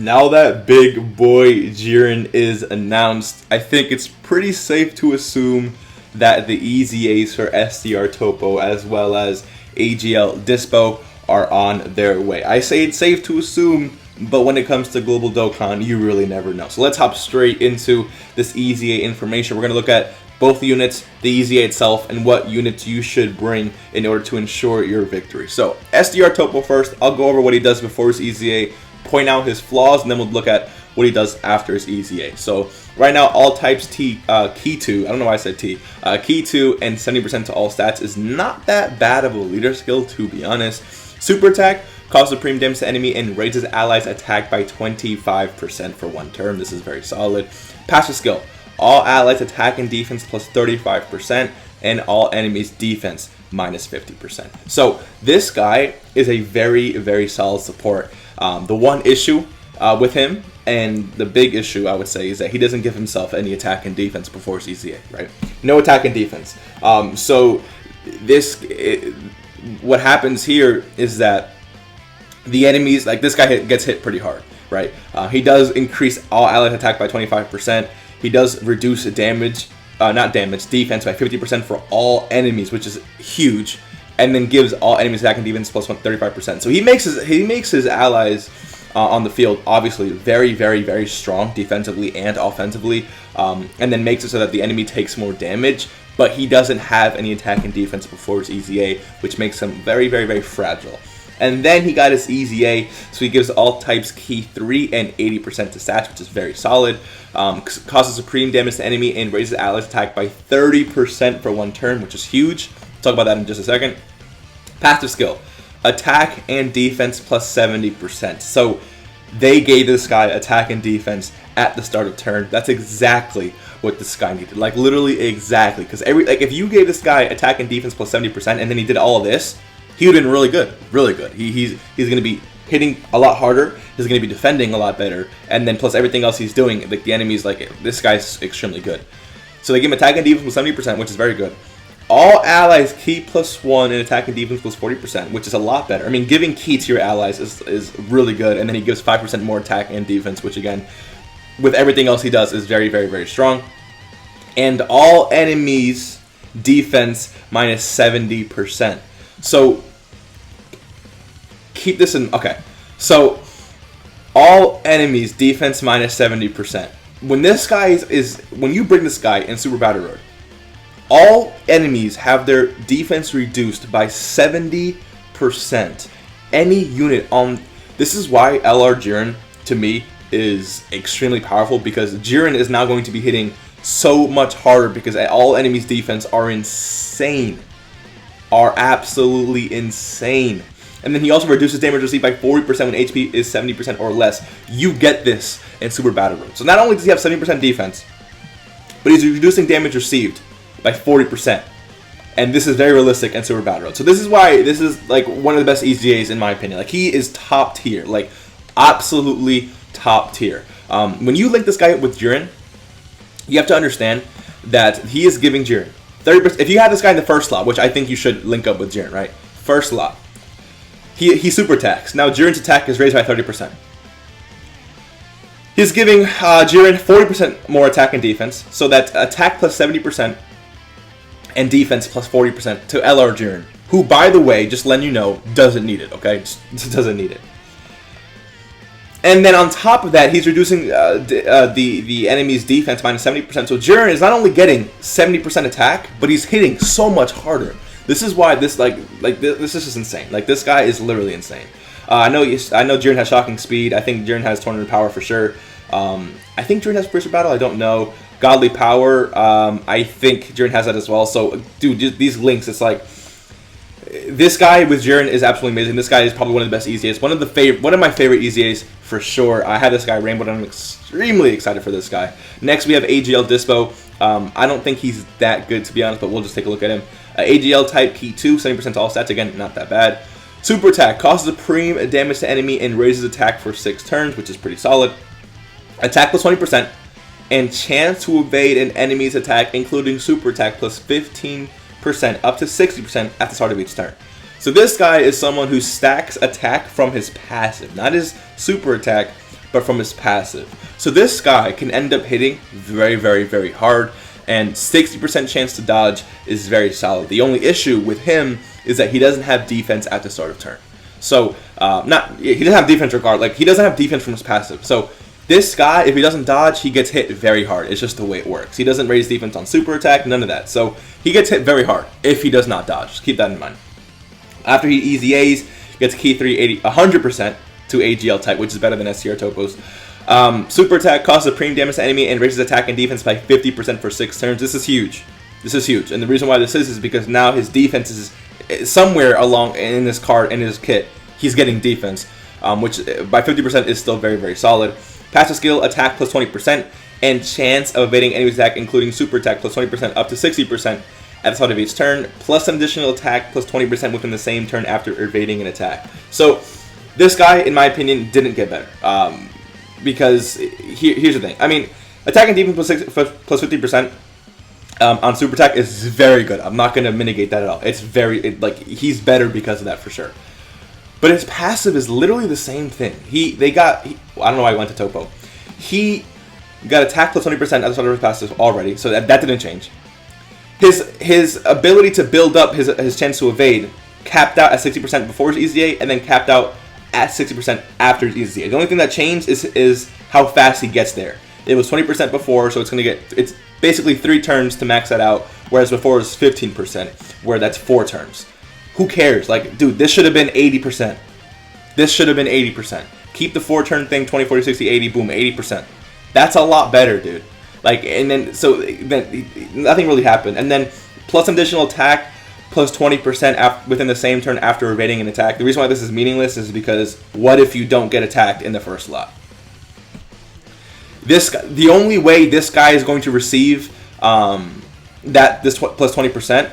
Now that big boy Jiren is announced, I think it's pretty safe to assume that the EZAs for SDR Topo as well as AGL Dispo are on their way. I say it's safe to assume, but when it comes to Global Dokkan, you really never know. So let's hop straight into this EZA information. We're going to look at both the units, the EZA itself, and what units you should bring in order to ensure your victory. So SDR Topo first, I'll go over what he does before his EZA, point out his flaws, and then we'll look at what he does after his EZA. So right now, all types T, key 2, I don't know why I said T, key 2 and 70% to all stats is not that bad of a leader skill, to be honest. Super attack, causes supreme damage to enemy and raises allies attack by 25% for one turn. This is very solid. Passive skill, all allies attack and defense plus 35% and all enemies defense minus 50%. So this guy is a very, very solid support. The one issue with him, and the big issue I would say, is that he doesn't give himself any attack and defense before his EZA, right? No attack and defense. So what happens here is that the enemies, like this guy gets hit pretty hard, right? He does increase all allies attack by 25%. He does reduce damage, defense by 50% for all enemies, which is huge, and then gives all enemies attack and defense plus 35%. So he makes his allies on the field obviously very, very, very strong defensively and offensively, and then makes it so that the enemy takes more damage, but he doesn't have any attack and defense before his EZA, which makes him very, very, very fragile. And then he got his EZA, so he gives all types key 3 and 80% to stats, which is very solid. Causes supreme damage to enemy and raises allies attack by 30% for one turn, which is huge. Talk about that in just a second. Passive skill, attack and defense plus 70%. So they gave this guy attack and defense at the start of turn. That's exactly what this guy needed. Like literally exactly. Because if you gave this guy attack and defense plus 70% and then he did all of this, he would have been really good. Really good. He's going to be hitting a lot harder. He's going to be defending a lot better. And then plus everything else he's doing, like the enemies, like this guy's extremely good. So they give him attack and defense plus 70%, which is very good. All allies key plus 1 and attack and defense plus 40%, which is a lot better. I mean, giving key to your allies is really good. And then he gives 5% more attack and defense, which again, with everything else he does, is very, very, very strong. And all enemies defense minus 70%. So keep this in. Okay, so all enemies defense minus 70%. When this guy when you bring this guy in Super Battle Road, all enemies have their defense reduced by 70%. Any unit on this is why LR Jiren to me is extremely powerful, because Jiren is now going to be hitting so much harder because all enemies defense are insane. Are absolutely insane. And then he also reduces damage received by 40% when HP is 70% or less. You get this in Super Battle Road. So not only does he have 70% defense, but he's reducing damage received by 40%. And this is very realistic in Super Battle Road. So this is why this is like one of the best EZAs in my opinion. Like he is top tier, like absolutely top tier. When you link this guy with Jiren, you have to understand that he is giving Jiren 30%. If you have this guy in the first slot, which I think you should link up with Jiren, right? First slot. He super attacks. Now Jiren's attack is raised by 30%. He's giving Jiren 40% more attack and defense, so that attack plus 70% and defense plus 40% to LR Jiren, who, by the way, just letting you know, doesn't need it, okay? Just doesn't need it. And then on top of that, he's reducing the enemy's defense minus 70%. So Jiren is not only getting 70% attack, but he's hitting so much harder. This is why this this is just insane. Like this guy is literally insane. I know Jiren has shocking speed. I think Jiren has tournament power for sure. I think Jiren has Piercer Battle. I don't know. Godly power. I think Jiren has that as well. So dude, these links, it's like this guy with Jiren is absolutely amazing. This guy is probably one of the best EZAs. One of my favorite EZAs for sure. I have this guy Rainbow, and I'm extremely excited for this guy. Next we have AGL Dispo. I don't think he's that good to be honest, but we'll just take a look at him. AGL type key 2, 70% to all stats. Again, not that bad. Super attack causes supreme damage to enemy and raises attack for 6 turns, which is pretty solid. Attack plus 20% and chance to evade an enemy's attack, including super attack plus 15% up to 60% at the start of each turn. So this guy is someone who stacks attack from his passive, not his super attack, but from his passive. So this guy can end up hitting very, very, very hard, and 60% chance to dodge is very solid. The only issue with him is that he doesn't have defense at the start of turn. So, he doesn't have defense regard, like, he doesn't have defense from his passive. So, this guy, if he doesn't dodge, he gets hit very hard. It's just the way it works. He doesn't raise defense on super attack, none of that. So, he gets hit very hard if he does not dodge. Just keep that in mind. After he EZAs, gets key 380, 100% to AGL type, which is better than STR Topos. Super attack causes supreme damage to enemy and raises attack and defense by 50% for 6 turns. This is huge. This is huge. And the reason why this is because now his defense is somewhere along in this card, in his kit, he's getting defense, which by 50% is still very, very solid. Passive skill, attack plus 20%, and chance of evading enemy attack, including super attack, plus 20% up to 60% at the start of each turn, plus an additional attack plus 20% within the same turn after evading an attack. So this guy, in my opinion, didn't get better. Because here's the thing. I mean, attack and defense plus 50%. On super attack is very good. I'm not going to mitigate that at all. It's like he's better because of that for sure. But his passive is literally the same thing. I don't know why I went to Topo. He got attack plus 20% at the start of his passive already, so that didn't change. His ability to build up his chance to evade capped out at 60% before his EZA, and then capped out at 60% after his EZA. The only thing that changed is how fast he gets there. It was 20% before, so it's basically 3 turns to max that out, whereas before it was 15%, where that's 4 turns. Who cares? Like, dude, this should have been 80%. This should have been 80%. Keep the 4-turn thing, 20, 40, 60, 80, boom, 80%. That's a lot better, dude. Like, and then, nothing really happened. And then, plus additional attack, plus 20% within the same turn after evading an attack. The reason why this is meaningless is because, what if you don't get attacked in the first slot? The only way this guy is going to receive this plus 20%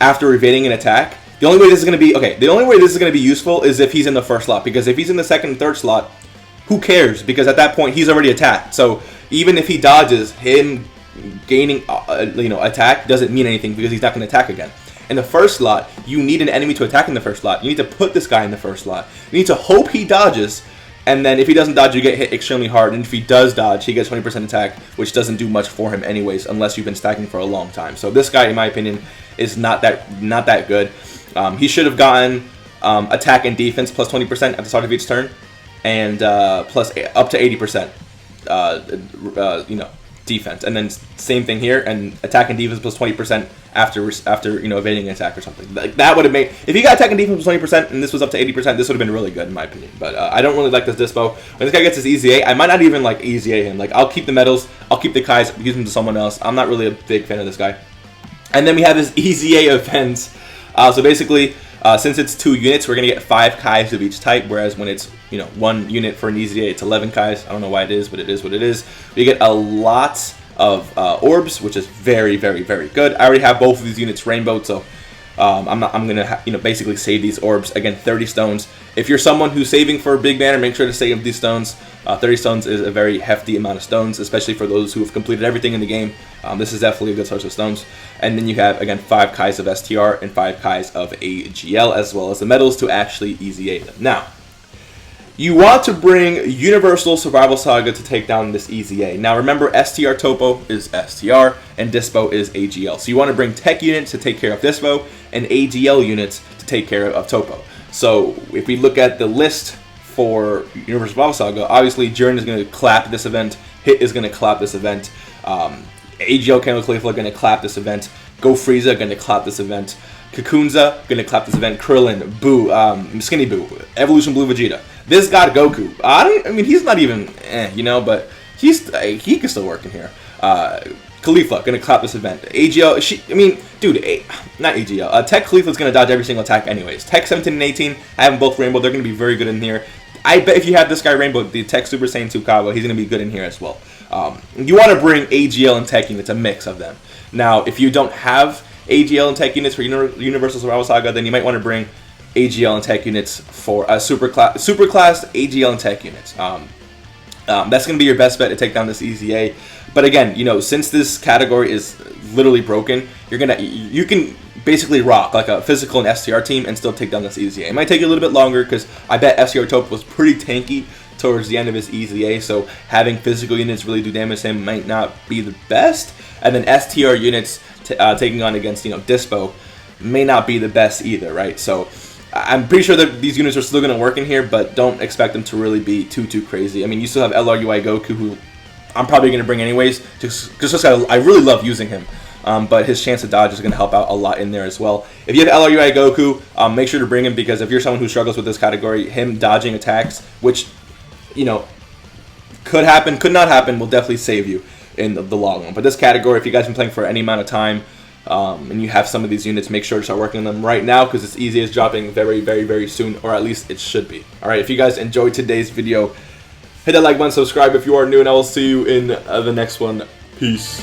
after evading an attack, the only way this is going to be useful is if he's in the first slot. Because if he's in the second and third slot, who cares? Because at that point he's already attacked. So even if he dodges, him gaining attack doesn't mean anything because he's not going to attack again. In the first slot, you need an enemy to attack in the first slot. You need to put this guy in the first slot. You need to hope he dodges. And then if he doesn't dodge, you get hit extremely hard. And if he does dodge, he gets 20% attack, which doesn't do much for him anyways, unless you've been stacking for a long time. So this guy, in my opinion, is not that good. He should have gotten attack and defense plus 20% at the start of each turn, and plus up to 80%, defense. And then same thing here, and attack and defense plus 20% after evading an attack or something. Like that would have made, if you got attack and defense plus 20% and this was up to 80%, this would have been really good in my opinion. But I don't really like this dispo. When this guy gets his EZA, I might not even like EZA him. Like, I'll keep the medals, I'll keep the Kais, use them to someone else. I'm not really a big fan of this guy. And then we have his EZA events. So basically, since it's 2 units, we're gonna get 5 Kais of each type. Whereas when it's 1 unit for an EZA, it's 11 Kais. I don't know why it is, but it is what it is. We get a lot of orbs, which is very, very, very good. I already have both of these units rainbowed, so I'm gonna basically save these orbs. Again, 30 stones. If you're someone who's saving for a big banner, make sure to save these stones. 30 stones is a very hefty amount of stones, especially for those who have completed everything in the game. This is definitely a good source of stones. And then you have, again, 5 Kais of STR and 5 Kais of AGL, as well as the medals to actually EZA them. Now, you want to bring Universal Survival Saga to take down this EZA. Now remember, STR Topo is STR and Dispo is AGL. So you want to bring tech units to take care of Dispo and AGL units to take care of Topo. So if we look at the list for Universal Survival Saga, obviously Jiren is going to clap this event, Hit is going to clap this event, AGL Chemical Caulifla going to clap this event, Go Frieza going to clap this event, Kakunza going to clap this event, Krillin, Boo, Skinny Boo, Evolution Blue Vegeta. This god Goku, I mean, he's not even, but he can still work in here. Caulifla gonna clap this event. AGL, not AGL. Tech Caulifla's gonna dodge every single attack anyways. Tech 17 and 18, I have them both rainbow. They're gonna be very good in here. I bet if you have this guy rainbow, the Tech Super Saiyan 2 Kava, he's gonna be good in here as well. You want to bring AGL and Tech units, a mix of them. Now, if you don't have AGL and Tech units for Universal Survival Saga, then you might want to bring AGL and Tech units for super class AGL and Tech units. That's going to be your best bet to take down this EZA. But again, since this category is literally broken, you can basically rock like a physical and STR team and still take down this EZA. It might take you a little bit longer because I bet STR Top was pretty tanky towards the end of his EZA, so having physical units really do damage to him might not be the best. And then STR units taking on against, you know, Dispo may not be the best either, right? So I'm pretty sure that these units are still going to work in here, but don't expect them to really be too crazy. I mean, you still have LRUI Goku, who I'm probably going to bring anyways, just because I really love using him. But his chance to dodge is going to help out a lot in there as well. If you have LRUI Goku, make sure to bring him, because if you're someone who struggles with this category, him dodging attacks, which, you know, could happen, could not happen, will definitely save you in the long run. But this category, if you guys have been playing for any amount of time, and you have some of these units, make sure to start working on them right now, because it's easy as dropping very soon, or at least it should be. Alright, if you guys enjoyed today's video, hit that like button, subscribe if you are new, and I will see you in the next one. Peace.